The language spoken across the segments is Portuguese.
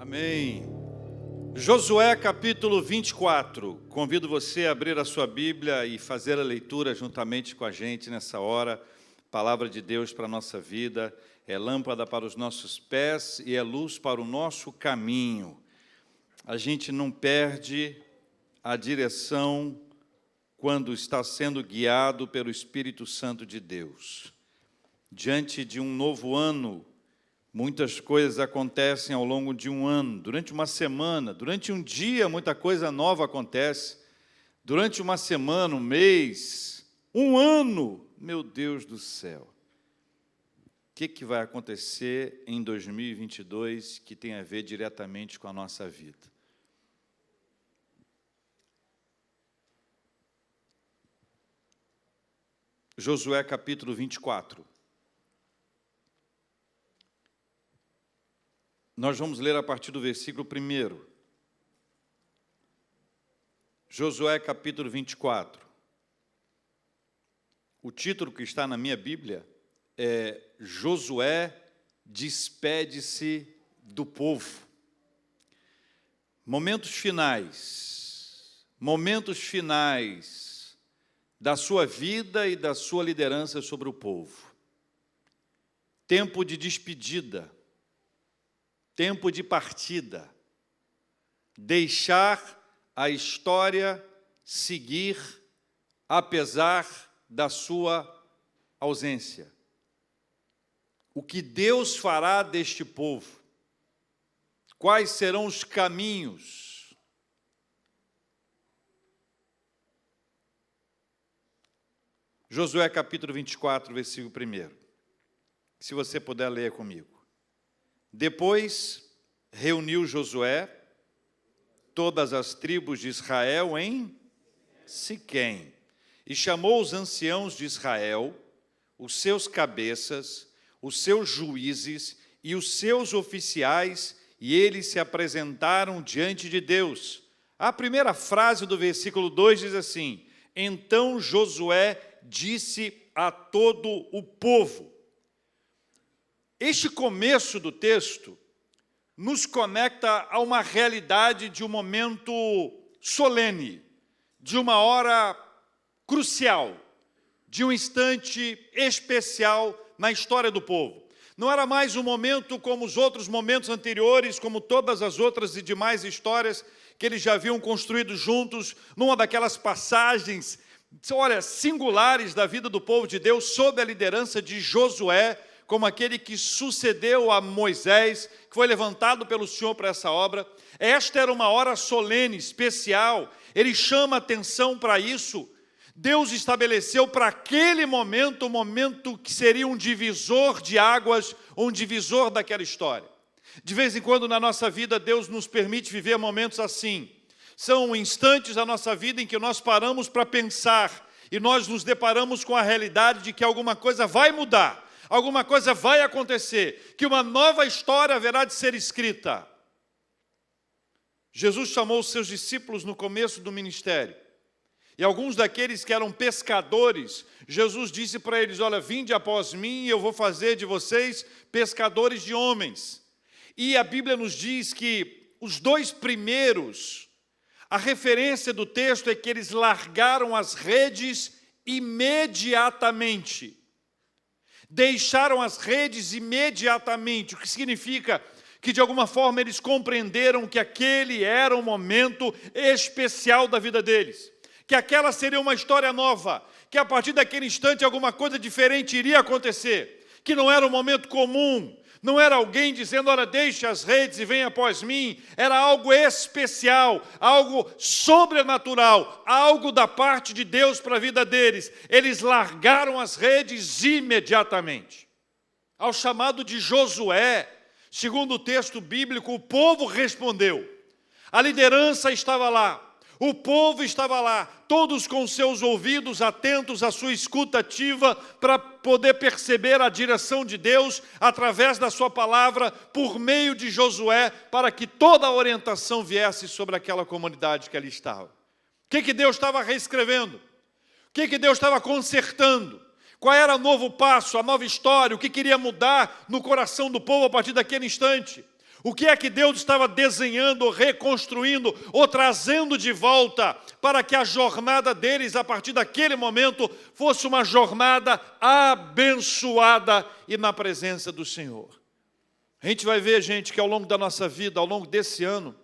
Amém. Josué capítulo 24. Convido você a abrir a sua Bíblia e fazer a leitura juntamente com a gente nessa hora. Palavra de Deus para a nossa vida, é lâmpada para os nossos pés e é luz para o nosso caminho. A gente não perde a direção quando está sendo guiado pelo Espírito Santo de Deus. Diante de um novo ano, muitas coisas acontecem ao longo de um ano, durante uma semana, durante um dia, muita coisa nova acontece. Durante uma semana, um mês, um ano, meu Deus do céu. O que vai acontecer em 2022 que tem a ver diretamente com a nossa vida? Josué capítulo 24. Nós vamos ler a partir do versículo 1. Josué capítulo 24. O título que está na minha Bíblia é Josué despede-se do povo. Momentos finais da sua vida e da sua liderança sobre o povo. Tempo de despedida. Tempo de partida, deixar a história seguir apesar da sua ausência. O que Deus fará deste povo? Quais serão os caminhos? Josué capítulo 24, versículo 1. Se você puder ler comigo. Depois reuniu Josué todas as tribos de Israel em Siquém e chamou os anciãos de Israel, os seus cabeças, os seus juízes e os seus oficiais, e eles se apresentaram diante de Deus. A primeira frase do versículo 2 diz assim: então Josué disse a todo o povo. Este começo do texto nos conecta a uma realidade de um momento solene, de uma hora crucial, de um instante especial na história do povo. Não era mais um momento como os outros momentos anteriores, como todas as outras e demais histórias que eles já haviam construído juntos, numa daquelas passagens, singulares da vida do povo de Deus, sob a liderança de Josué, como aquele que sucedeu a Moisés, que foi levantado pelo Senhor para essa obra. Esta era uma hora solene, especial. Ele chama atenção para isso. Deus estabeleceu para aquele momento, um momento que seria um divisor de águas, um divisor daquela história. De vez em quando na nossa vida, Deus nos permite viver momentos assim. São instantes da nossa vida em que nós paramos para pensar e nós nos deparamos com a realidade de que alguma coisa vai mudar. Alguma coisa vai acontecer, que uma nova história haverá de ser escrita. Jesus chamou os seus discípulos no começo do ministério. E alguns daqueles que eram pescadores, Jesus disse para eles: olha, vinde após mim e eu vou fazer de vocês pescadores de homens. E a Bíblia nos diz que os dois primeiros, a referência do texto é que eles largaram as redes imediatamente. Deixaram as redes imediatamente, o que significa que de alguma forma eles compreenderam que aquele era um momento especial da vida deles, que aquela seria uma história nova, que a partir daquele instante alguma coisa diferente iria acontecer, que não era um momento comum, não era alguém dizendo, olha, deixe as redes e venha após mim, era algo especial, algo sobrenatural, algo da parte de Deus para a vida deles. Eles largaram as redes imediatamente. Ao chamado de Josué, segundo o texto bíblico, o povo respondeu. A liderança estava lá, o povo estava lá, todos com seus ouvidos atentos à sua escuta ativa para poder perceber a direção de Deus através da sua palavra, por meio de Josué, para que toda a orientação viesse sobre aquela comunidade que ali estava. O que Deus estava reescrevendo? O que Deus estava consertando? Qual era o novo passo, a nova história, o que queria mudar no coração do povo a partir daquele instante? O que é que Deus estava desenhando, reconstruindo ou trazendo de volta para que a jornada deles, a partir daquele momento, fosse uma jornada abençoada e na presença do Senhor? A gente vai ver, gente, que ao longo da nossa vida, ao longo desse ano,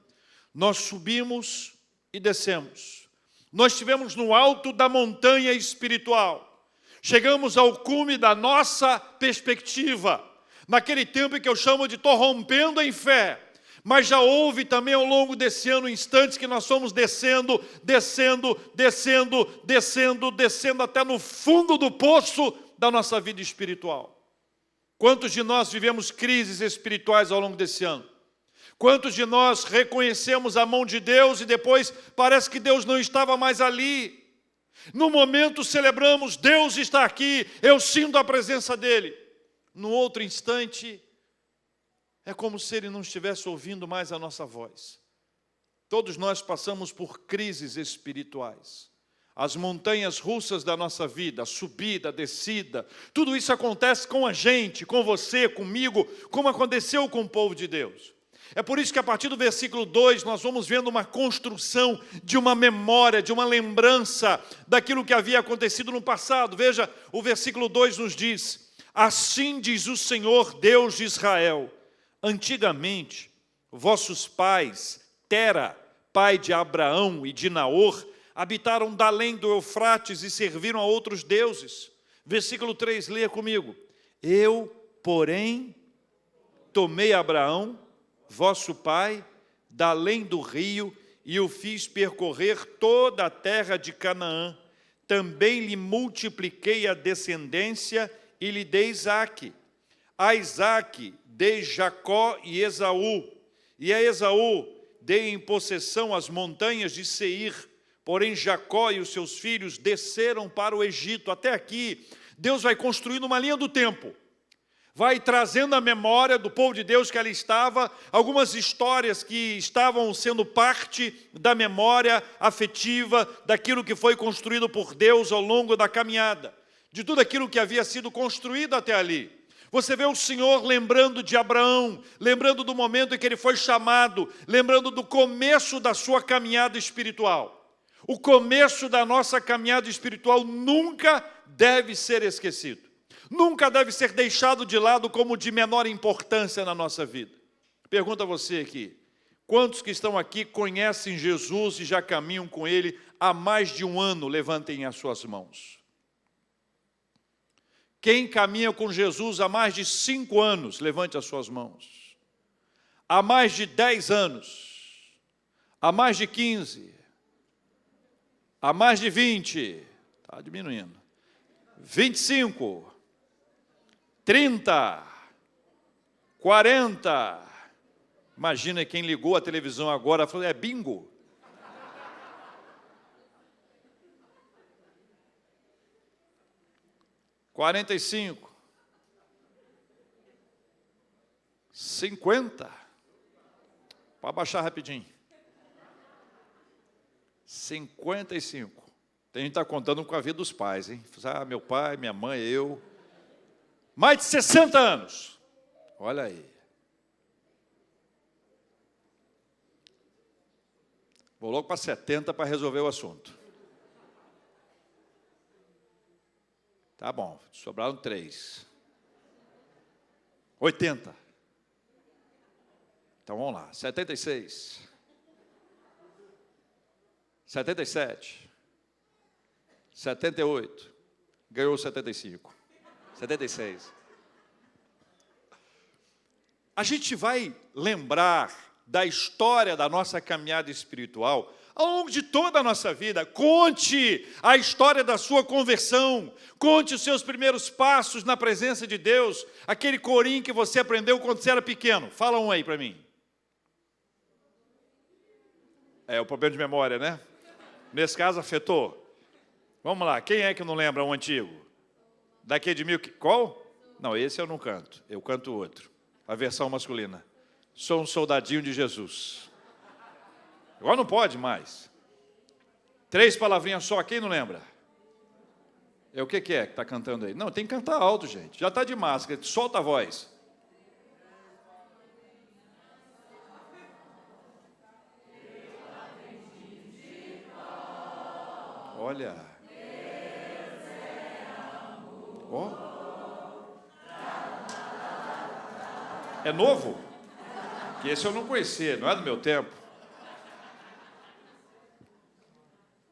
nós subimos e descemos. Nós estivemos no alto da montanha espiritual. Chegamos ao cume da nossa perspectiva. Naquele tempo em que eu chamo de estou rompendo em fé. Mas já houve também ao longo desse ano instantes que nós fomos descendo até no fundo do poço da nossa vida espiritual. Quantos de nós vivemos crises espirituais ao longo desse ano? Quantos de nós reconhecemos a mão de Deus e depois parece que Deus não estava mais ali? No momento celebramos, Deus está aqui, eu sinto a presença dEle. No outro instante, é como se Ele não estivesse ouvindo mais a nossa voz. Todos nós passamos por crises espirituais. As montanhas russas da nossa vida, a subida, a descida, tudo isso acontece com a gente, com você, comigo, como aconteceu com o povo de Deus. É por isso que a partir do versículo 2 nós vamos vendo uma construção de uma memória, de uma lembrança daquilo que havia acontecido no passado. Veja, o versículo 2 nos diz: assim diz o Senhor Deus de Israel, antigamente vossos pais, Tera, pai de Abraão e de Naor, habitaram da além do Eufrates e serviram a outros deuses. Versículo 3, leia comigo. Eu, porém, tomei Abraão, vosso pai, da além do rio, e o fiz percorrer toda a terra de Canaã. Também lhe multipliquei a descendência e lhe dei Isaque. A Isaque dei Jacó e Esaú. E a Esaú dei em possessão as montanhas de Seir. Porém Jacó e os seus filhos desceram para o Egito. Até aqui, Deus vai construindo uma linha do tempo. Vai trazendo a memória do povo de Deus que ali estava, algumas histórias que estavam sendo parte da memória afetiva, daquilo que foi construído por Deus ao longo da caminhada, de tudo aquilo que havia sido construído até ali. Você vê o Senhor lembrando de Abraão, lembrando do momento em que ele foi chamado, lembrando do começo da sua caminhada espiritual. O começo da nossa caminhada espiritual nunca deve ser esquecido. Nunca deve ser deixado de lado como de menor importância na nossa vida. Pergunto a você aqui, quantos que estão aqui conhecem Jesus e já caminham com Ele há mais de um ano? Levantem as suas mãos. Quem caminha com Jesus há mais de 5 anos? Levante as suas mãos. Há mais de 10 anos? Há mais de 15? Há mais de 20? Está diminuindo. 25? 30, 40, imagina quem ligou a televisão agora, falou, é bingo. $45, 50, pode baixar rapidinho, 55, tem gente que está contando com a vida dos pais, hein? Ah, meu pai, minha mãe, eu... Mais de 60 anos. Olha aí. Vou logo para 70 para resolver o assunto. Tá bom, sobraram 3. 80. Então vamos lá. 76. 77. 78. Ganhou 75. 76. A gente vai lembrar da história da nossa caminhada espiritual ao longo de toda a nossa vida. Conte a história da sua conversão, conte os seus primeiros passos na presença de Deus, aquele corinho que você aprendeu quando você era pequeno. Fala um aí para mim. É o problema de memória, né? Nesse caso afetou. Vamos lá, quem é que não lembra um antigo? Daqui de mil, qual? Não, esse eu não canto, eu canto outro, a versão masculina. Sou um soldadinho de Jesus. Agora não pode mais. 3 palavrinhas só, quem não lembra? É o que é que está cantando aí? Não, tem que cantar alto, gente, já está de máscara, solta a voz. olha. Ó. É novo? Que esse eu não conhecia, não é do meu tempo.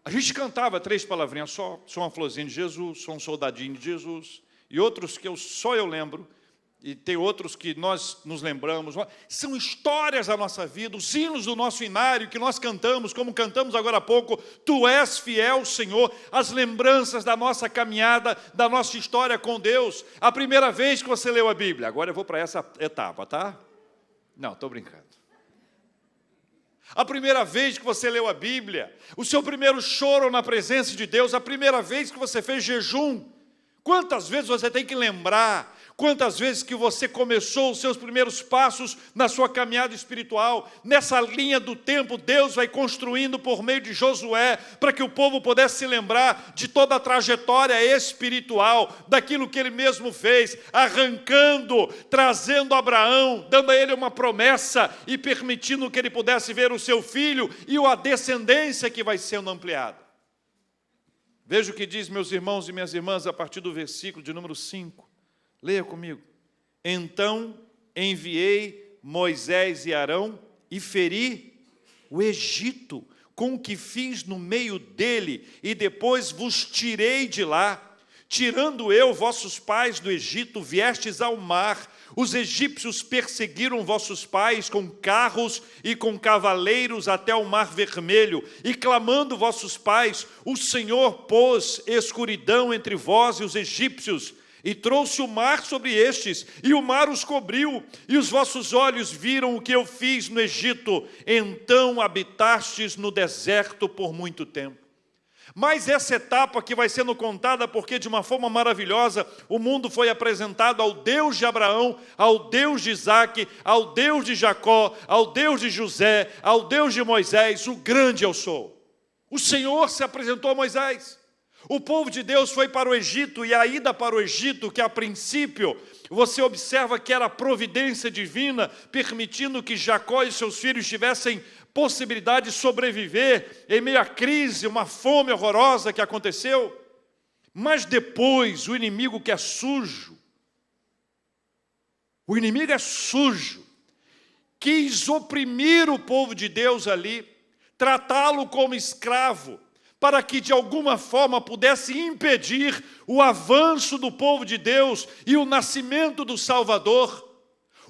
A gente cantava 3 palavrinhas só. Sou uma florzinha de Jesus, sou um soldadinho de Jesus. E outros que só eu lembro. E tem outros que nós nos lembramos. São histórias da nossa vida, os hinos do nosso inário que nós cantamos, como cantamos agora há pouco. Tu és fiel, Senhor. As lembranças da nossa caminhada, da nossa história com Deus. A primeira vez que você leu a Bíblia. Agora eu vou para essa etapa, tá? Não, estou brincando. A primeira vez que você leu a Bíblia, o seu primeiro choro na presença de Deus, a primeira vez que você fez jejum. Quantas vezes você tem que lembrar? Quantas vezes que você começou os seus primeiros passos na sua caminhada espiritual? Nessa linha do tempo, Deus vai construindo por meio de Josué, para que o povo pudesse se lembrar de toda a trajetória espiritual, daquilo que ele mesmo fez, arrancando, trazendo Abraão, dando a ele uma promessa e permitindo que ele pudesse ver o seu filho e a descendência que vai sendo ampliada. Veja o que diz, meus irmãos e minhas irmãs, a partir do versículo de número 5. Leia comigo. Então enviei Moisés e Arão e feri o Egito com o que fiz no meio dele, e depois vos tirei de lá. Tirando eu vossos pais do Egito, viestes ao mar. Os egípcios perseguiram vossos pais com carros e com cavaleiros até o mar vermelho, e clamando vossos pais, o Senhor pôs escuridão entre vós e os egípcios, e trouxe o mar sobre estes, e o mar os cobriu, e os vossos olhos viram o que eu fiz no Egito. Então habitastes no deserto por muito tempo. Mas essa etapa que vai sendo contada, porque de uma forma maravilhosa, o mundo foi apresentado ao Deus de Abraão, ao Deus de Isaac, ao Deus de Jacó, ao Deus de José, ao Deus de Moisés, o grande eu sou. O Senhor se apresentou a Moisés. O povo de Deus foi para o Egito, e a ida para o Egito, que a princípio você observa que era a providência divina, permitindo que Jacó e seus filhos tivessem possibilidade de sobreviver em meio à crise, uma fome horrorosa que aconteceu. Mas depois, o inimigo que é sujo, quis oprimir o povo de Deus ali, tratá-lo como escravo, para que de alguma forma pudesse impedir o avanço do povo de Deus e o nascimento do Salvador.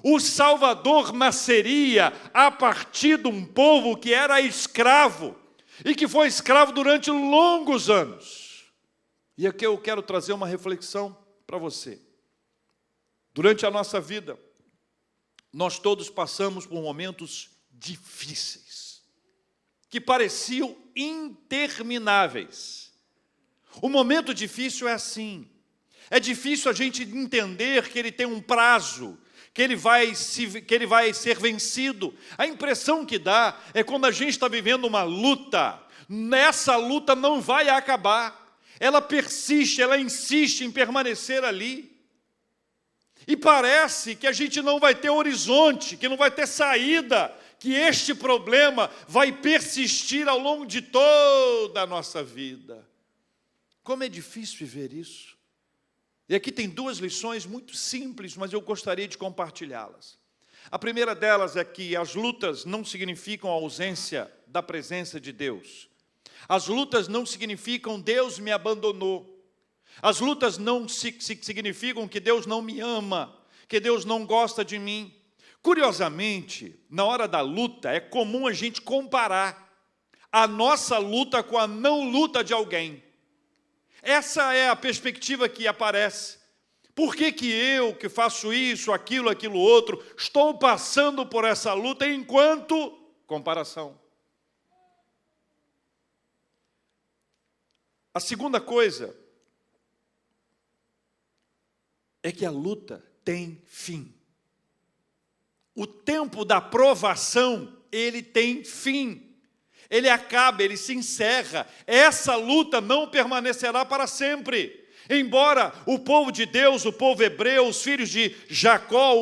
O Salvador nasceria a partir de um povo que era escravo, e que foi escravo durante longos anos. E aqui eu quero trazer uma reflexão para você. Durante a nossa vida, nós todos passamos por momentos difíceis, que pareciam intermináveis. O momento difícil é assim. É difícil a gente entender que ele tem um prazo, que ele vai ser vencido. A impressão que dá é quando a gente está vivendo uma luta, nessa luta não vai acabar. Ela persiste, ela insiste em permanecer ali. E parece que a gente não vai ter horizonte, que não vai ter saída, que este problema vai persistir ao longo de toda a nossa vida. Como é difícil viver isso. E aqui tem 2 lições muito simples, mas eu gostaria de compartilhá-las. A primeira delas é que as lutas não significam a ausência da presença de Deus. As lutas não significam Deus me abandonou. As lutas não significam que Deus não me ama, que Deus não gosta de mim. Curiosamente, na hora da luta, é comum a gente comparar a nossa luta com a não luta de alguém. Essa é a perspectiva que aparece. Por que eu, que faço isso, aquilo outro, estou passando por essa luta enquanto comparação? A segunda coisa é que a luta tem fim. O tempo da provação, ele tem fim. Ele acaba, ele se encerra. Essa luta não permanecerá para sempre. Embora o povo de Deus, o povo hebreu, os filhos de Jacó,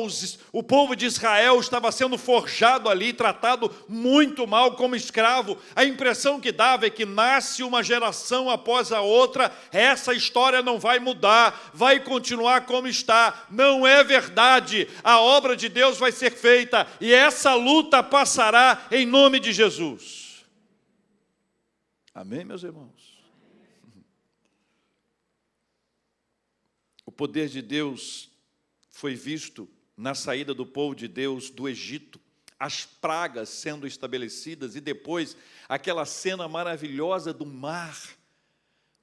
o povo de Israel estava sendo forjado ali, tratado muito mal como escravo, a impressão que dava é que nasce uma geração após a outra, essa história não vai mudar, vai continuar como está. Não é verdade, a obra de Deus vai ser feita e essa luta passará em nome de Jesus. Amém, meus irmãos? O poder de Deus foi visto na saída do povo de Deus do Egito, as pragas sendo estabelecidas e depois aquela cena maravilhosa do mar.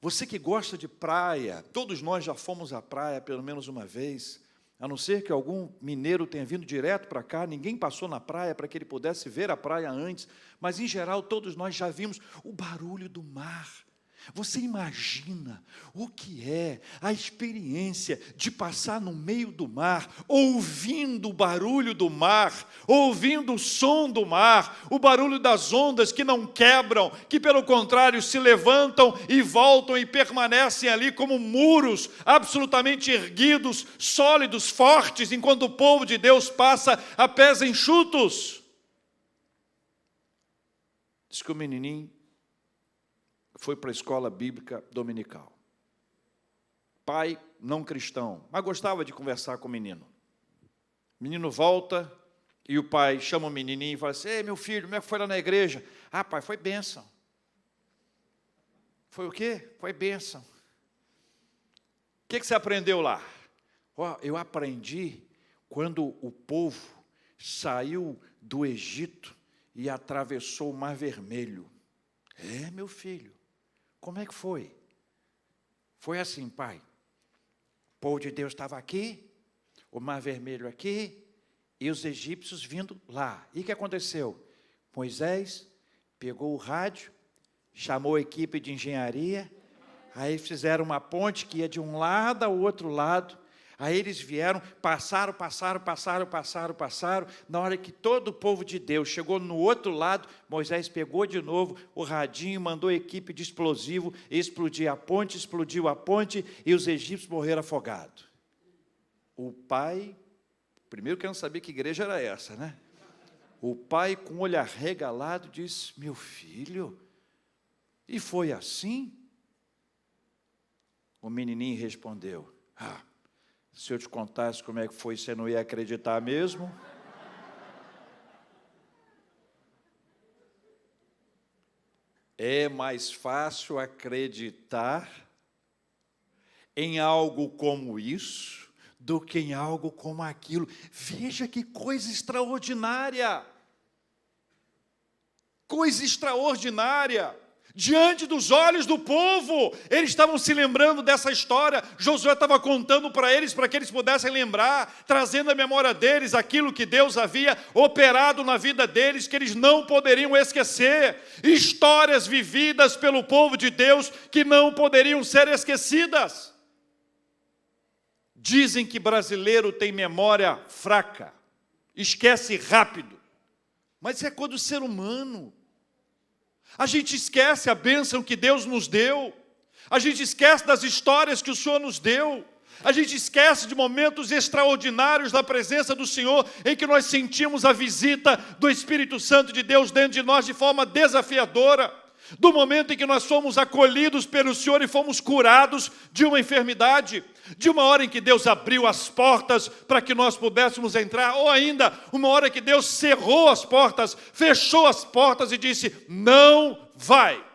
Você que gosta de praia, todos nós já fomos à praia pelo menos uma vez, a não ser que algum mineiro tenha vindo direto para cá, ninguém passou na praia para que ele pudesse ver a praia antes, mas em geral todos nós já vimos o barulho do mar. Você imagina o que é a experiência de passar no meio do mar, ouvindo o barulho do mar, ouvindo o som do mar, o barulho das ondas que não quebram, que pelo contrário se levantam e voltam e permanecem ali como muros absolutamente erguidos, sólidos, fortes, enquanto o povo de Deus passa a pés enxutos. Diz que o menininho foi para a escola bíblica dominical. Pai não cristão, mas gostava de conversar com o menino. O menino volta e o pai chama o menininho e fala assim: ei, meu filho, como é que foi lá na igreja? Ah, pai, foi bênção. Foi o quê? Foi bênção. O que você aprendeu lá? Eu aprendi quando o povo saiu do Egito e atravessou o Mar Vermelho. É, meu filho. Como é que foi? Foi assim, pai. O povo de Deus estava aqui, o Mar Vermelho aqui, e os egípcios vindo lá. E o que aconteceu? Moisés pegou o rádio, chamou a equipe de engenharia, aí fizeram uma ponte que ia de um lado ao outro lado. Aí eles vieram, passaram. Na hora que todo o povo de Deus chegou no outro lado, Moisés pegou de novo o radinho, mandou a equipe de explosivo, explodiu a ponte, e os egípcios morreram afogados. O pai, primeiro que eu não sabia que igreja era essa, né? O pai, com o olho arregalado, disse: meu filho, e foi assim? O menininho respondeu: se eu te contasse como é que foi, você não ia acreditar mesmo? É mais fácil acreditar em algo como isso do que em algo como aquilo. Veja que coisa extraordinária! Coisa extraordinária! Diante dos olhos do povo, eles estavam se lembrando dessa história. Josué estava contando para eles que eles pudessem lembrar, trazendo à memória deles aquilo que Deus havia operado na vida deles, que eles não poderiam esquecer. Histórias vividas pelo povo de Deus que não poderiam ser esquecidas. Dizem que brasileiro tem memória fraca, esquece rápido, mas isso é coisa do ser humano. A gente esquece a bênção que Deus nos deu, a gente esquece das histórias que o Senhor nos deu, a gente esquece de momentos extraordinários da presença do Senhor, em que nós sentimos a visita do Espírito Santo de Deus dentro de nós de forma desafiadora, do momento em que nós fomos acolhidos pelo Senhor e fomos curados de uma enfermidade, de uma hora em que Deus abriu as portas para que nós pudéssemos entrar, ou ainda uma hora que Deus cerrou as portas, fechou as portas e disse: não vai.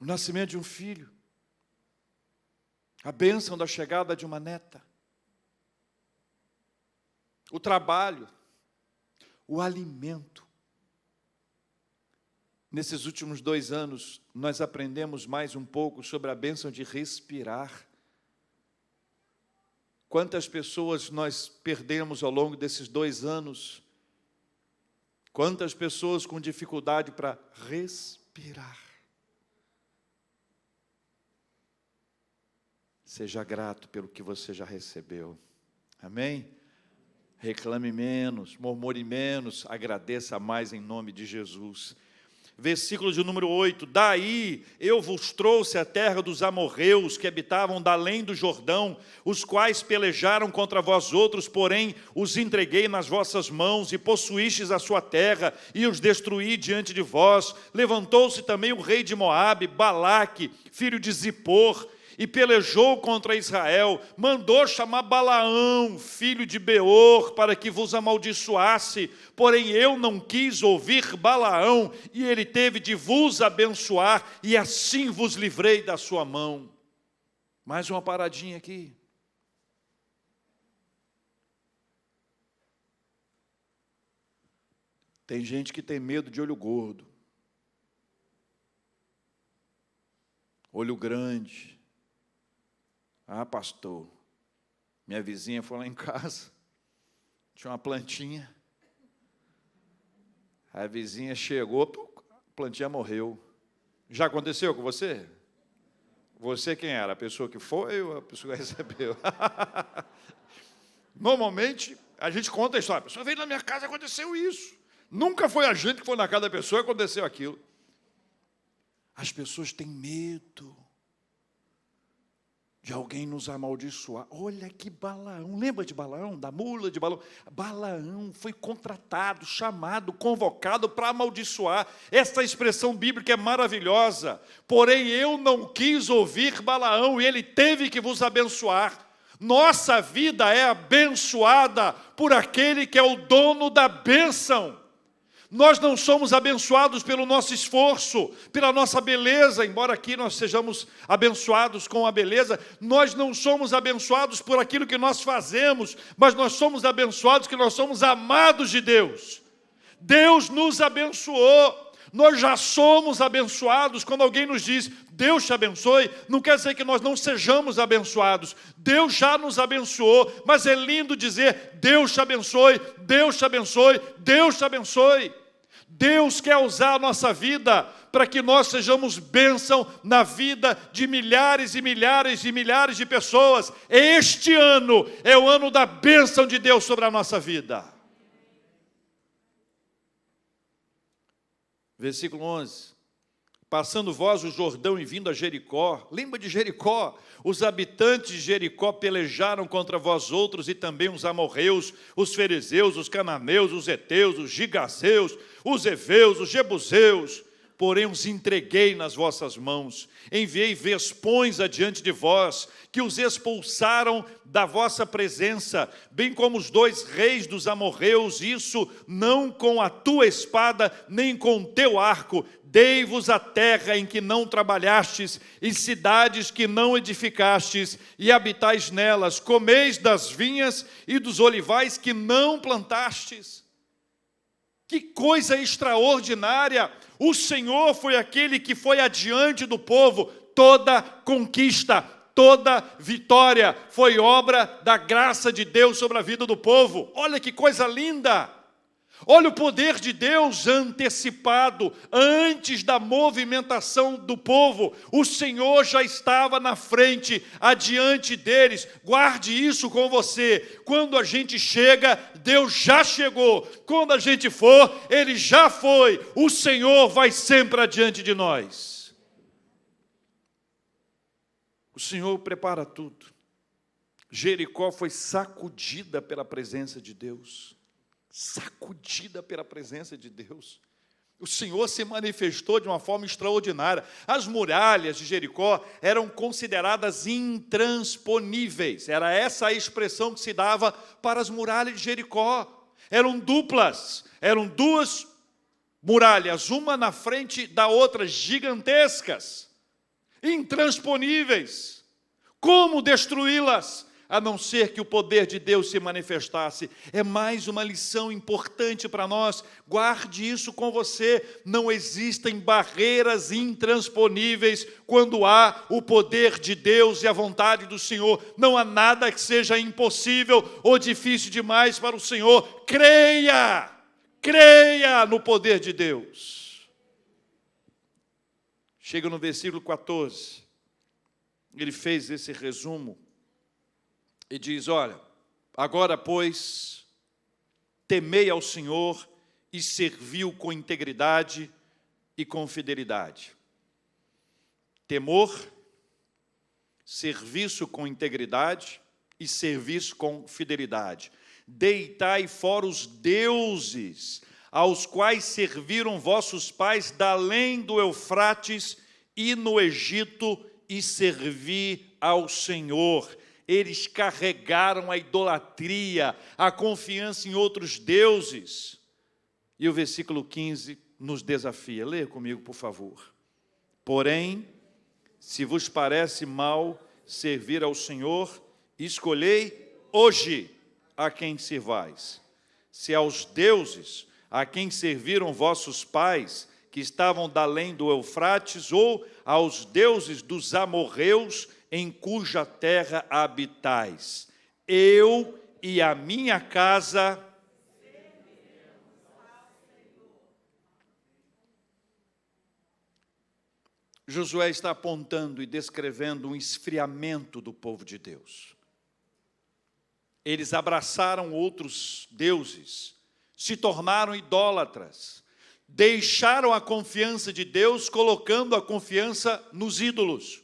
O nascimento de um filho, a bênção da chegada de uma neta, o trabalho, o alimento. Nesses últimos 2 anos, nós aprendemos mais um pouco sobre a bênção de respirar. Quantas pessoas nós perdemos ao longo desses 2 anos? Quantas pessoas com dificuldade para respirar? Seja grato pelo que você já recebeu. Amém? Reclame menos, murmure menos, agradeça mais em nome de Jesus. versículo de número 8, daí eu vos trouxe a terra dos amorreus, que habitavam da além do Jordão, os quais pelejaram contra vós outros, porém os entreguei nas vossas mãos, e possuístes a sua terra, e os destruí diante de vós. Levantou-se também o rei de Moabe, Balaque, filho de Zippor, e pelejou contra Israel, mandou chamar Balaão, filho de Beor, para que vos amaldiçoasse, porém eu não quis ouvir Balaão, e ele teve de vos abençoar, e assim vos livrei da sua mão. Mais uma paradinha aqui. Tem gente que tem medo de olho gordo, olho grande. Ah, pastor, minha vizinha foi lá em casa, tinha uma plantinha, a vizinha chegou, a plantinha morreu. Já aconteceu com você? Você quem era? A pessoa que foi ou a pessoa que recebeu? Normalmente, a gente conta a história, a pessoa veio na minha casa e aconteceu isso. Nunca foi a gente que foi na casa da pessoa e aconteceu aquilo. As pessoas têm medo de alguém nos amaldiçoar. Olha que Balaão, lembra de Balaão, da mula de Balaão? Balaão foi contratado, chamado, convocado para amaldiçoar. Essa expressão bíblica é maravilhosa. Porém eu não quis ouvir Balaão, e ele teve que vos abençoar. Nossa vida é abençoada por aquele que é o dono da bênção. Nós não somos abençoados pelo nosso esforço, pela nossa beleza, embora aqui nós sejamos abençoados com a beleza, nós não somos abençoados por aquilo que nós fazemos, mas nós somos abençoados que nós somos amados de Deus. Deus nos abençoou, nós já somos abençoados. Quando alguém nos diz, Deus te abençoe, não quer dizer que nós não sejamos abençoados. Deus já nos abençoou, mas é lindo dizer, Deus te abençoe, Deus te abençoe, Deus te abençoe. Deus quer usar a nossa vida para que nós sejamos bênção na vida de milhares e milhares e milhares de pessoas. Este ano é o ano da bênção de Deus sobre a nossa vida. Versículo 11. Passando vós o Jordão e vindo a Jericó, lembra de Jericó? Os habitantes de Jericó pelejaram contra vós outros, e também os amorreus, os ferezeus, os cananeus, os heteus, os gigazeus, os heveus, os jebuseus. Porém os entreguei nas vossas mãos, enviei vespões adiante de vós, que os expulsaram da vossa presença, bem como os 2 reis dos amorreus, isso não com a tua espada, nem com o teu arco. Dei-vos a terra em que não trabalhastes, e cidades que não edificastes, e habitais nelas, comeis das vinhas e dos olivais que não plantastes. Que coisa extraordinária! O Senhor foi aquele que foi adiante do povo. Toda conquista, toda vitória foi obra da graça de Deus sobre a vida do povo. Olha que coisa linda! Olha o poder de Deus antecipado, antes da movimentação do povo. O Senhor já estava na frente, adiante deles. Guarde isso com você. Quando a gente chega, Deus já chegou. Quando a gente for, Ele já foi. O Senhor vai sempre adiante de nós. O Senhor prepara tudo. Jericó foi sacudida pela presença de Deus. Sacudida pela presença de Deus. O Senhor se manifestou de uma forma extraordinária. As muralhas de Jericó eram consideradas intransponíveis. Era essa a expressão que se dava para as muralhas de Jericó. Eram duplas, eram 2 muralhas, uma na frente da outra, gigantescas, intransponíveis. Como destruí-las? A não ser que o poder de Deus se manifestasse. É mais uma lição importante para nós. Guarde isso com você. Não existem barreiras intransponíveis quando há o poder de Deus e a vontade do Senhor. Não há nada que seja impossível ou difícil demais para o Senhor. Creia! Creia no poder de Deus. Chega no versículo 14. Ele fez esse resumo. E diz, olha, agora, pois, temei ao Senhor e serviu com integridade e com fidelidade. Temor, serviço com integridade e serviço com fidelidade. Deitai fora os deuses aos quais serviram vossos pais da além do Eufrates e no Egito, e servi ao Senhor. Eles carregaram a idolatria, a confiança em outros deuses. E o versículo 15 nos desafia. Leia comigo, por favor. Porém, se vos parece mal servir ao Senhor, escolhei hoje a quem servais. Se aos deuses a quem serviram vossos pais, que estavam da além do Eufrates, ou aos deuses dos amorreus, em cuja terra habitais. Eu e a minha casa Josué está apontando e descrevendo um esfriamento do povo de Deus. Eles abraçaram outros deuses, se tornaram idólatras, deixaram a confiança de Deus, colocando a confiança nos ídolos.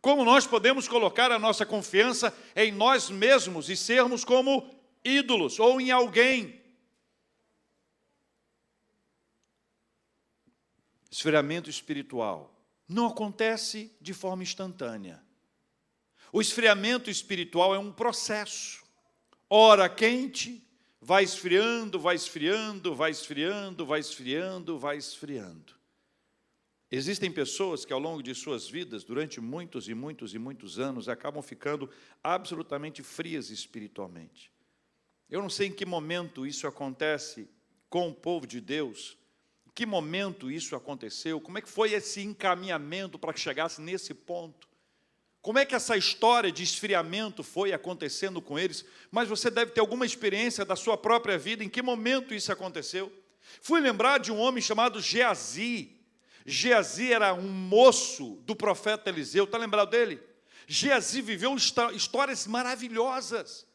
Como nós podemos colocar a nossa confiança em nós mesmos e sermos como ídolos, ou em alguém? Esfriamento espiritual não acontece de forma instantânea. O esfriamento espiritual é um processo. Ora quente, vai esfriando, vai esfriando, vai esfriando, vai esfriando, vai esfriando. Existem pessoas que ao longo de suas vidas, durante muitos e muitos e muitos anos, acabam ficando absolutamente frias espiritualmente. Eu não sei em que momento isso acontece com o povo de Deus, em que momento isso aconteceu, como é que foi esse encaminhamento para que chegasse nesse ponto. Como é que essa história de esfriamento foi acontecendo com eles? Mas você deve ter alguma experiência da sua própria vida, em que momento isso aconteceu. Fui lembrar de um homem chamado Geazi. Geazi era um moço do profeta Eliseu, está lembrado dele? Geazi viveu histórias maravilhosas.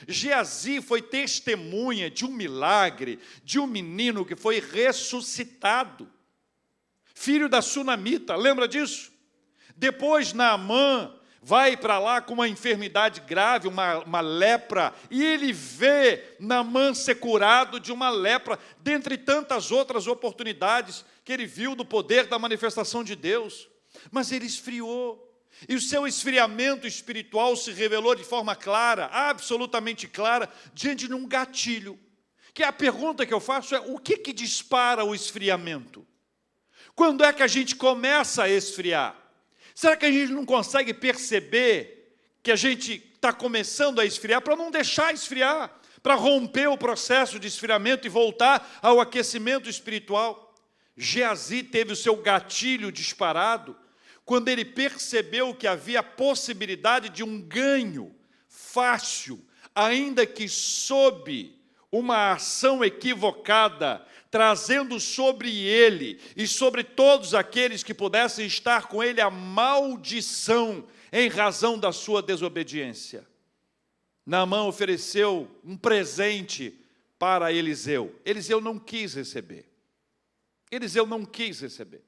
Geazi foi testemunha de um milagre, de um menino que foi ressuscitado, filho da sunamita, lembra disso? Depois Naamã vai para lá com uma enfermidade grave, uma lepra, e ele vê Naamã ser curado de uma lepra, dentre tantas outras oportunidades que ele viu do poder da manifestação de Deus. Mas ele esfriou, e o seu esfriamento espiritual se revelou de forma clara, absolutamente clara, diante de um gatilho. Que a pergunta que eu faço é, o que dispara o esfriamento? Quando é que a gente começa a esfriar? Será que a gente não consegue perceber que a gente está começando a esfriar para não deixar esfriar, para romper o processo de esfriamento e voltar ao aquecimento espiritual? Geazi teve o seu gatilho disparado quando ele percebeu que havia a possibilidade de um ganho fácil, ainda que sob uma ação equivocada, trazendo sobre ele e sobre todos aqueles que pudessem estar com ele a maldição em razão da sua desobediência. Naamã ofereceu um presente para Eliseu. Eliseu não quis receber. Eliseu não quis receber.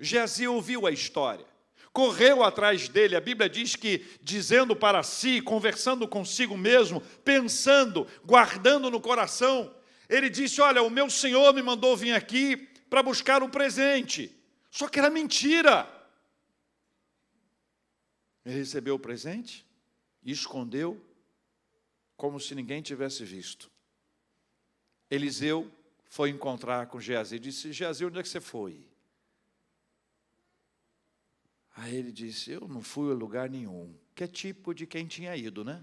Geazi ouviu a história, correu atrás dele. A Bíblia diz que, dizendo para si, conversando consigo mesmo, pensando, guardando no coração, ele disse, olha, o meu Senhor me mandou vir aqui para buscar um presente. Só que era mentira. Ele recebeu o presente e escondeu como se ninguém tivesse visto. Eliseu foi encontrar com Geazi e disse, Geazi, onde é que você foi? Aí ele disse, eu não fui a lugar nenhum. Que é tipo de quem tinha ido, né?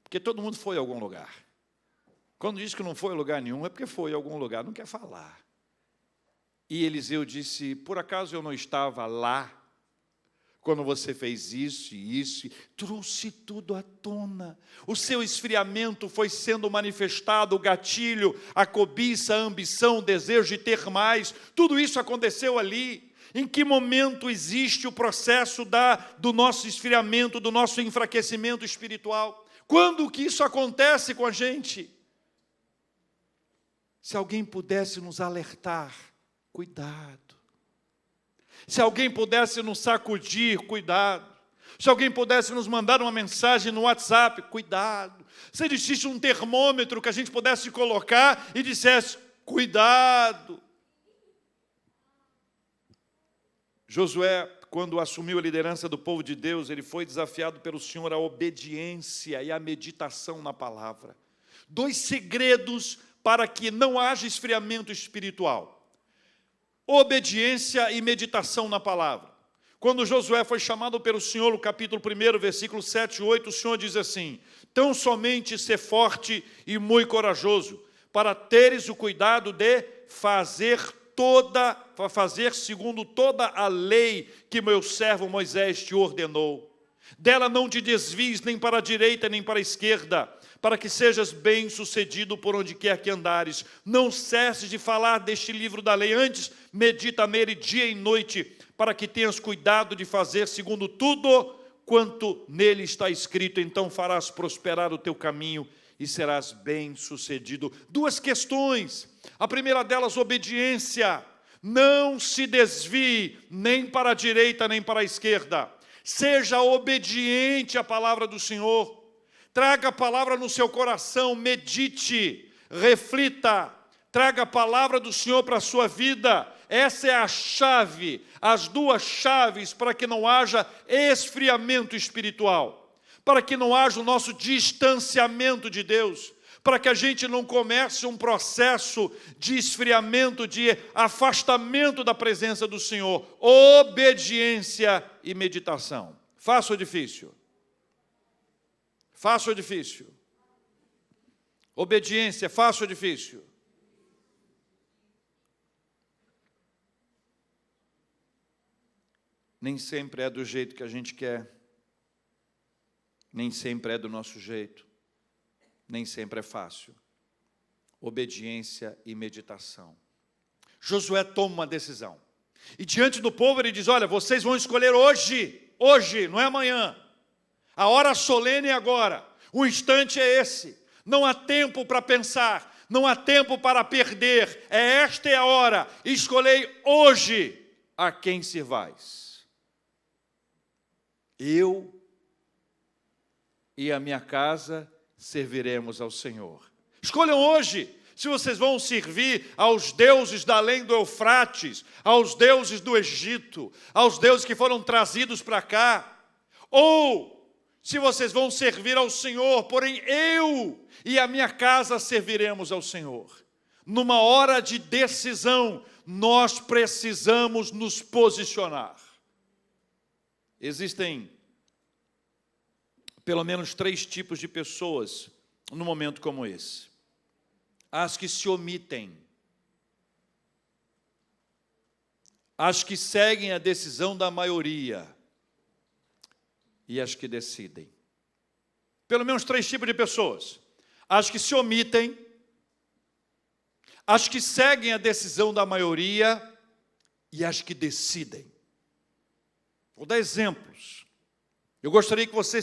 Porque todo mundo foi a algum lugar. Quando diz que não foi a lugar nenhum, é porque foi a algum lugar, não quer falar. E Eliseu disse, por acaso eu não estava lá, quando você fez isso e isso, trouxe tudo à tona. O seu esfriamento foi sendo manifestado, o gatilho, a cobiça, a ambição, o desejo de ter mais, tudo isso aconteceu ali. Em que momento existe o processo do nosso esfriamento, do nosso enfraquecimento espiritual? Quando que isso acontece com a gente? Se alguém pudesse nos alertar, cuidado. Se alguém pudesse nos sacudir, cuidado. Se alguém pudesse nos mandar uma mensagem no WhatsApp, cuidado. Se existisse um termômetro que a gente pudesse colocar e dissesse, cuidado. Josué, quando assumiu a liderança do povo de Deus, ele foi desafiado pelo Senhor à obediência e à meditação na palavra. 2 segredos para que não haja esfriamento espiritual. Obediência e meditação na palavra. Quando Josué foi chamado pelo Senhor, no capítulo 1, versículos 7 e 8, o Senhor diz assim, tão somente ser forte e muito corajoso, para teres o cuidado de fazer segundo toda a lei que meu servo Moisés te ordenou. Dela não te desvies nem para a direita nem para a esquerda, para que sejas bem-sucedido por onde quer que andares. Não cesses de falar deste livro da lei, antes medita nele dia e noite, para que tenhas cuidado de fazer segundo tudo quanto nele está escrito, então farás prosperar o teu caminho e serás bem-sucedido. 2 questões. A primeira delas, obediência. Não se desvie nem para a direita nem para a esquerda. Seja obediente à palavra do Senhor. Traga a palavra no seu coração, medite, reflita. Traga a palavra do Senhor para a sua vida. Essa é a chave, as 2 chaves para que não haja esfriamento espiritual. Para que não haja o nosso distanciamento de Deus, para que a gente não comece um processo de esfriamento, de afastamento da presença do Senhor. Obediência e meditação. Fácil ou difícil? Fácil ou difícil? Obediência, fácil ou difícil? Nem sempre é do jeito que a gente quer. Nem sempre é do nosso jeito, nem sempre é fácil. Obediência e meditação. Josué toma uma decisão. E diante do povo ele diz, olha, vocês vão escolher hoje, não é amanhã. A hora solene é agora, o instante é esse. Não há tempo para pensar, não há tempo para perder. Esta é a hora, escolhei hoje a quem servais. Eu e a minha casa serviremos ao Senhor. Escolham hoje se vocês vão servir aos deuses da além do Eufrates, aos deuses do Egito, aos deuses que foram trazidos para cá, ou se vocês vão servir ao Senhor, porém eu e a minha casa serviremos ao Senhor. Numa hora de decisão, nós precisamos nos posicionar. Existem pelo menos 3 tipos de pessoas num momento como esse. As que se omitem, as que seguem a decisão da maioria e as que decidem. Pelo menos 3 tipos de pessoas. As que se omitem, as que seguem a decisão da maioria e as que decidem. Vou dar exemplos. Eu gostaria que você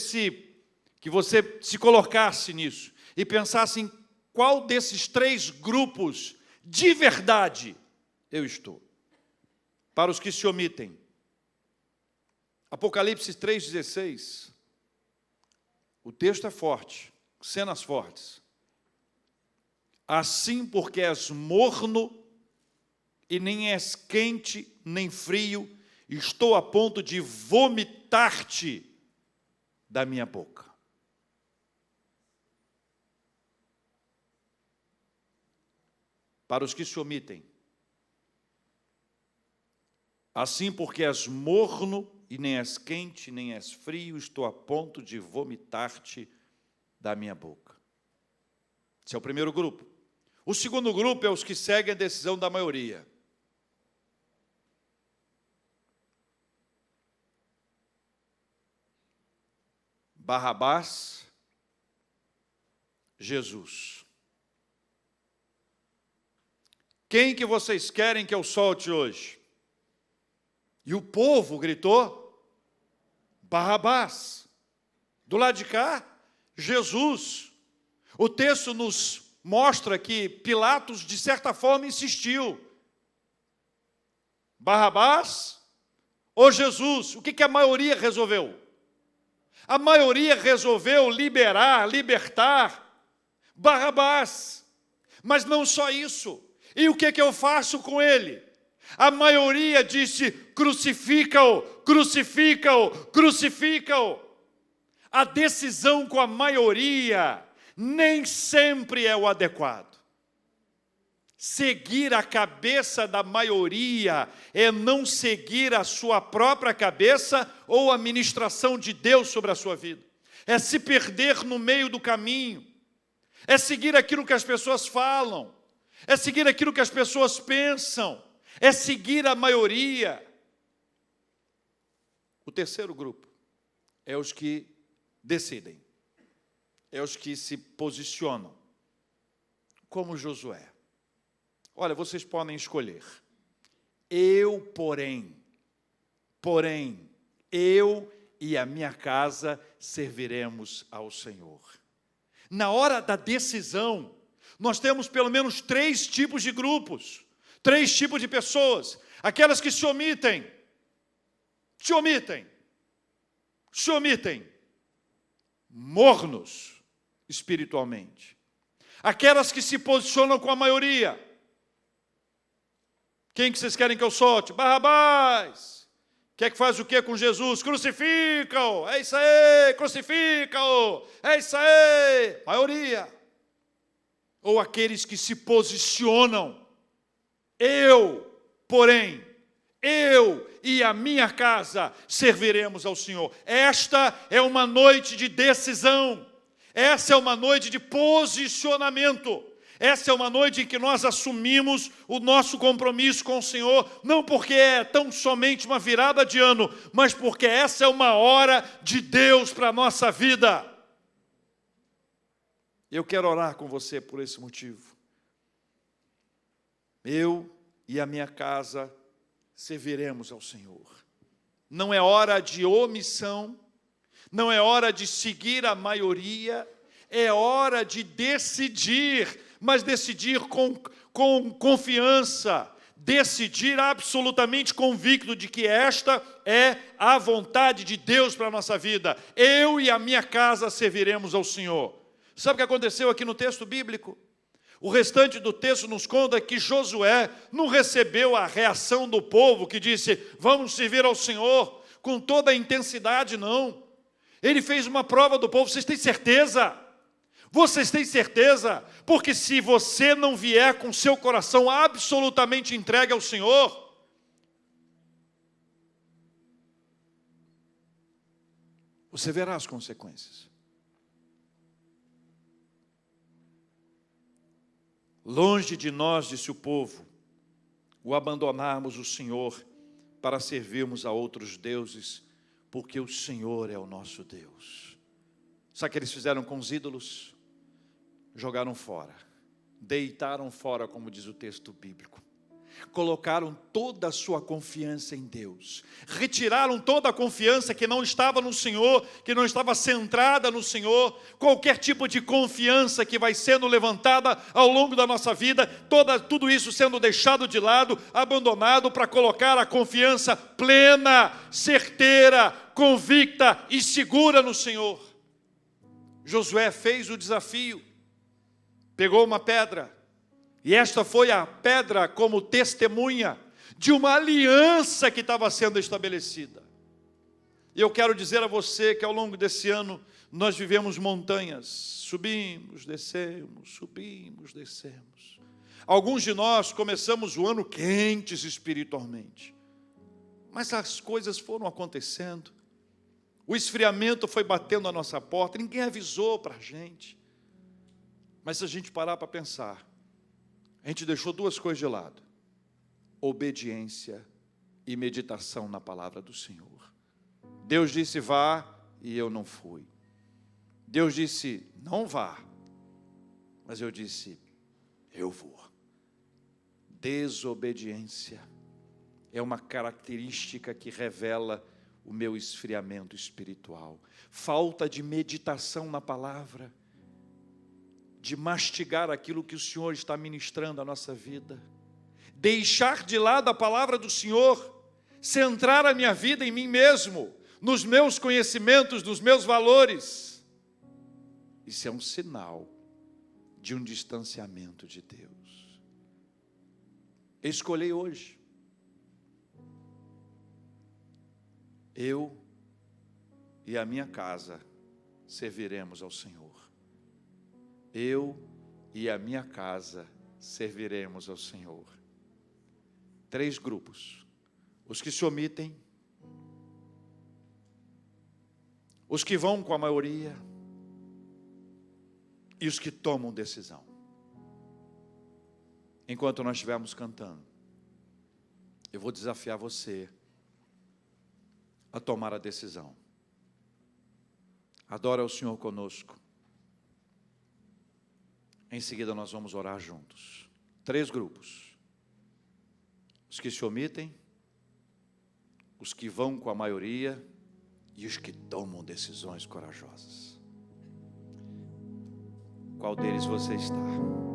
se colocasse nisso e pensasse em qual desses 3 grupos de verdade eu estou. Para os que se omitem. Apocalipse 3,16. O texto é forte, cenas fortes. Assim porque és morno e nem és quente nem frio, estou a ponto de vomitar-te da minha boca. Para os que se omitem. Assim porque és morno e nem és quente, nem és frio, estou a ponto de vomitar-te da minha boca. Esse é o primeiro grupo. O segundo grupo é os que seguem a decisão da maioria. Barrabás, Jesus. Quem que vocês querem que eu solte hoje? E o povo gritou, Barrabás. Do lado de cá, Jesus. O texto nos mostra que Pilatos, de certa forma, insistiu. Barrabás ou Jesus? O que a maioria resolveu? A maioria resolveu libertar Barrabás. Mas não só isso. E o que eu faço com ele? A maioria disse: crucifica-o, crucifica-o, crucifica-o. A decisão com a maioria nem sempre é o adequado. Seguir a cabeça da maioria é não seguir a sua própria cabeça ou a ministração de Deus sobre a sua vida. É se perder no meio do caminho. É seguir aquilo que as pessoas falam. É seguir aquilo que as pessoas pensam. É seguir a maioria. O terceiro grupo é os que decidem. É os que se posicionam. Como Josué. Olha, vocês podem escolher. Eu, porém, eu e a minha casa serviremos ao Senhor. Na hora da decisão, nós temos pelo menos 3 tipos de grupos, 3 tipos de pessoas. Aquelas que se omitem, mornos espiritualmente. Aquelas que se posicionam com a maioria. Quem que vocês querem que eu solte? Barrabás. Quer que faz o que com Jesus? Crucifica-o. É isso aí, crucifica-o. É isso aí. Maioria. Ou aqueles que se posicionam. Eu, porém, eu e a minha casa serviremos ao Senhor. Esta é uma noite de decisão. Essa é uma noite de posicionamento. Essa é uma noite em que nós assumimos o nosso compromisso com o Senhor, não porque é tão somente uma virada de ano, mas porque essa é uma hora de Deus para a nossa vida. Eu quero orar com você por esse motivo. Eu e a minha casa serviremos ao Senhor. Não é hora de omissão, não é hora de seguir a maioria, é hora de decidir, mas decidir com confiança, decidir absolutamente convicto de que esta é a vontade de Deus para a nossa vida. Eu e a minha casa serviremos ao Senhor. Sabe o que aconteceu aqui no texto bíblico? O restante do texto nos conta que Josué não recebeu a reação do povo que disse: vamos servir ao Senhor com toda a intensidade, não. Ele fez uma prova do povo. Vocês têm certeza? Vocês têm certeza? Porque se você não vier com seu coração absolutamente entregue ao Senhor, você verá as consequências. Longe de nós, disse o povo, o abandonarmos o Senhor para servirmos a outros deuses, porque o Senhor é o nosso Deus. Sabe o que eles fizeram com os ídolos? Jogaram fora, deitaram fora, como diz o texto bíblico. Colocaram toda a sua confiança em Deus. Retiraram toda a confiança que não estava no Senhor, que não estava centrada no Senhor. Qualquer tipo de confiança que vai sendo levantada ao longo da nossa vida, tudo isso sendo deixado de lado, abandonado, para colocar a confiança plena, certeira, convicta e segura no Senhor. Josué fez o desafio. Pegou uma pedra, e esta foi a pedra como testemunha de uma aliança que estava sendo estabelecida. E eu quero dizer a você que ao longo desse ano nós vivemos montanhas, subimos, descemos. Alguns de nós começamos o ano quentes espiritualmente, mas as coisas foram acontecendo, o esfriamento foi batendo a nossa porta, ninguém avisou para a gente. Mas se a gente parar para pensar, a gente deixou 2 coisas de lado: obediência e meditação na palavra do Senhor. Deus disse vá, e eu não fui. Deus disse não vá, mas eu disse eu vou. Desobediência é uma característica que revela o meu esfriamento espiritual. Falta de meditação na palavra, de mastigar aquilo que o Senhor está ministrando à nossa vida. deixar de lado a palavra do Senhor, centrar a minha vida em mim mesmo, nos meus conhecimentos, nos meus valores. Isso é um sinal de um distanciamento de Deus. Eu escolhi hoje. Eu e a minha casa serviremos ao Senhor. Eu e a minha casa serviremos ao Senhor. 3 grupos: os que se omitem, os que vão com a maioria e os que tomam decisão. Enquanto nós estivermos cantando, eu vou desafiar você a tomar a decisão. Adora o Senhor conosco. Em seguida nós vamos orar juntos. 3 grupos: os que se omitem, os que vão com a maioria e os que tomam decisões corajosas. Qual deles você está?